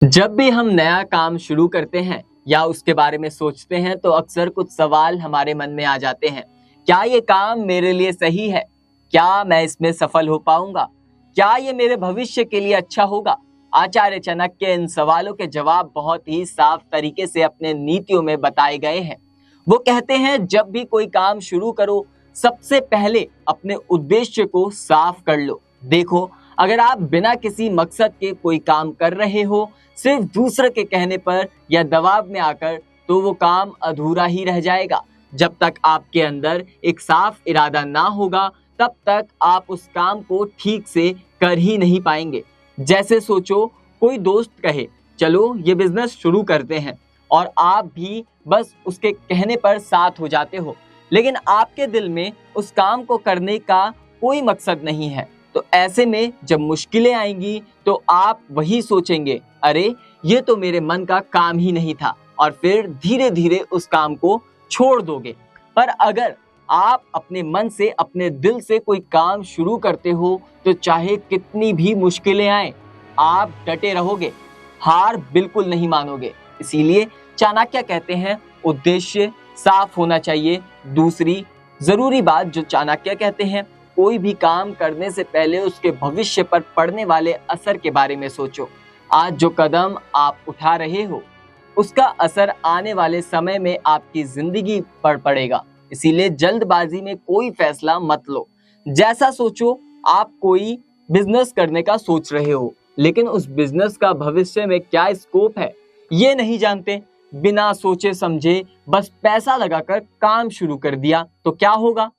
जब भी हम नया काम शुरू करते हैं या उसके बारे में सोचते हैं तो अक्सर कुछ सवाल हमारे मन में आ जाते हैं। क्या ये काम मेरे लिए सही है? क्या मैं इसमें सफल हो पाऊंगा? क्या ये मेरे भविष्य के लिए अच्छा होगा? आचार्य चाणक्य इन सवालों के जवाब बहुत ही साफ तरीके से अपने नीतियों में बताए गए हैं। वो कहते हैं जब भी कोई काम शुरू करो, सबसे पहले अपने उद्देश्य को साफ कर लो। देखो, अगर आप बिना किसी मकसद के कोई काम कर रहे हो, सिर्फ दूसरे के कहने पर या दबाव में आकर, तो वो काम अधूरा ही रह जाएगा। जब तक आपके अंदर एक साफ इरादा ना होगा, तब तक आप उस काम को ठीक से कर ही नहीं पाएंगे। जैसे सोचो, कोई दोस्त कहे चलो ये बिजनेस शुरू करते हैं, और आप भी बस उसके कहने पर साथ हो जाते हो, लेकिन आपके दिल में उस काम को करने का कोई मकसद नहीं है। तो ऐसे में जब मुश्किलें आएंगी तो आप वही सोचेंगे, अरे ये तो मेरे मन का काम ही नहीं था, और फिर धीरे धीरे उस काम को छोड़ दोगे। पर अगर आप अपने मन से, अपने दिल से कोई काम शुरू करते हो, तो चाहे कितनी भी मुश्किलें आए, आप डटे रहोगे, हार बिल्कुल नहीं मानोगे। इसीलिए चाणक्य कहते हैं उद्देश्य साफ होना चाहिए। दूसरी जरूरी बात जो चाणक्य कहते हैं, कोई भी काम करने से पहले उसके भविष्य पर पड़ने वाले असर के बारे में सोचो। आज जो कदम आप उठा रहे हो, उसका असर आने वाले समय में आपकी जिंदगी पर पड़ेगा। इसीलिए जल्दबाजी में कोई फैसला मत लो। जैसा सोचो, आप कोई बिजनेस करने का सोच रहे हो, लेकिन उस बिजनेस का भविष्य में क्या स्कोप है ये नहीं जानते, बिना सोचे समझे बस पैसा लगाकर काम शुरू कर दिया, तो क्या होगा?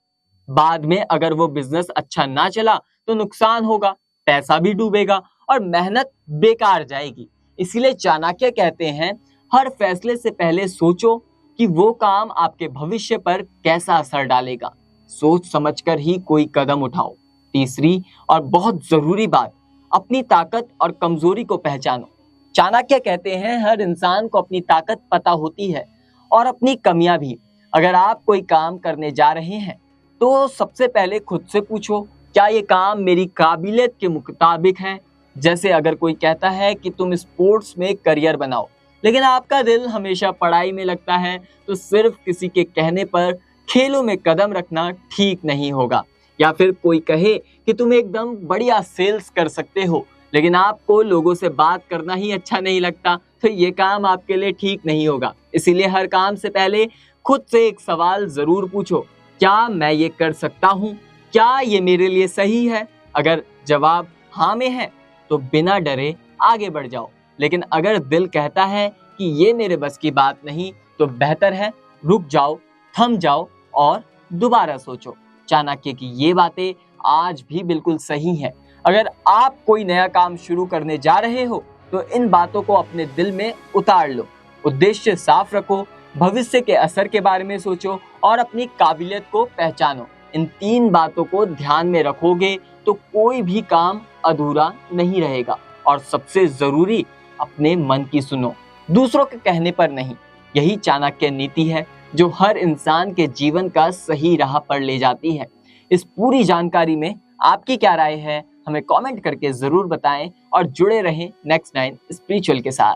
बाद में अगर वो बिजनेस अच्छा ना चला तो नुकसान होगा, पैसा भी डूबेगा और मेहनत बेकार जाएगी। इसीलिए चाणक्य कहते हैं हर फैसले से पहले सोचो कि वो काम आपके भविष्य पर कैसा असर डालेगा। सोच समझकर ही कोई कदम उठाओ। तीसरी और बहुत जरूरी बात, अपनी ताकत और कमजोरी को पहचानो। चाणक्य कहते हैं हर इंसान को अपनी ताकत पता होती है और अपनी कमियां भी। अगर आप कोई काम करने जा रहे हैं तो सबसे पहले खुद से पूछो, क्या ये काम मेरी काबिलियत के मुताबिक है? जैसे अगर कोई कहता है कि तुम स्पोर्ट्स में करियर बनाओ, लेकिन आपका दिल हमेशा पढ़ाई में लगता है, तो सिर्फ किसी के कहने पर खेलों में कदम रखना ठीक नहीं होगा। या फिर कोई कहे कि तुम एकदम बढ़िया सेल्स कर सकते हो, लेकिन आपको लोगों से बात करना ही अच्छा नहीं लगता, तो ये काम आपके लिए ठीक नहीं होगा। इसीलिए हर काम से पहले खुद से एक सवाल जरूर पूछो, क्या मैं ये कर सकता हूँ? क्या ये मेरे लिए सही है? अगर जवाब हाँ में है तो बिना डरे आगे बढ़ जाओ, लेकिन अगर दिल कहता है कि ये मेरे बस की बात नहीं, तो बेहतर है रुक जाओ, थम जाओ और दोबारा सोचो। चाणक्य की ये बातें आज भी बिल्कुल सही हैं। अगर आप कोई नया काम शुरू करने जा रहे हो तो इन बातों को अपने दिल में उतार लो। उद्देश्य साफ रखो, भविष्य के असर के बारे में सोचो और अपनी काबिलियत को पहचानो। इन तीन बातों को ध्यान में रखोगे तो कोई भी काम अधूरा नहीं रहेगा। और सबसे जरूरी, अपने मन की सुनो, दूसरों के कहने पर नहीं। यही चाणक्य नीति है जो हर इंसान के जीवन का सही राह पर ले जाती है। इस पूरी जानकारी में आपकी क्या राय है, हमें कमेंट करके जरूर बताएं और जुड़े रहें नेक्स्ट 9 स्पिरिचुअल के साथ।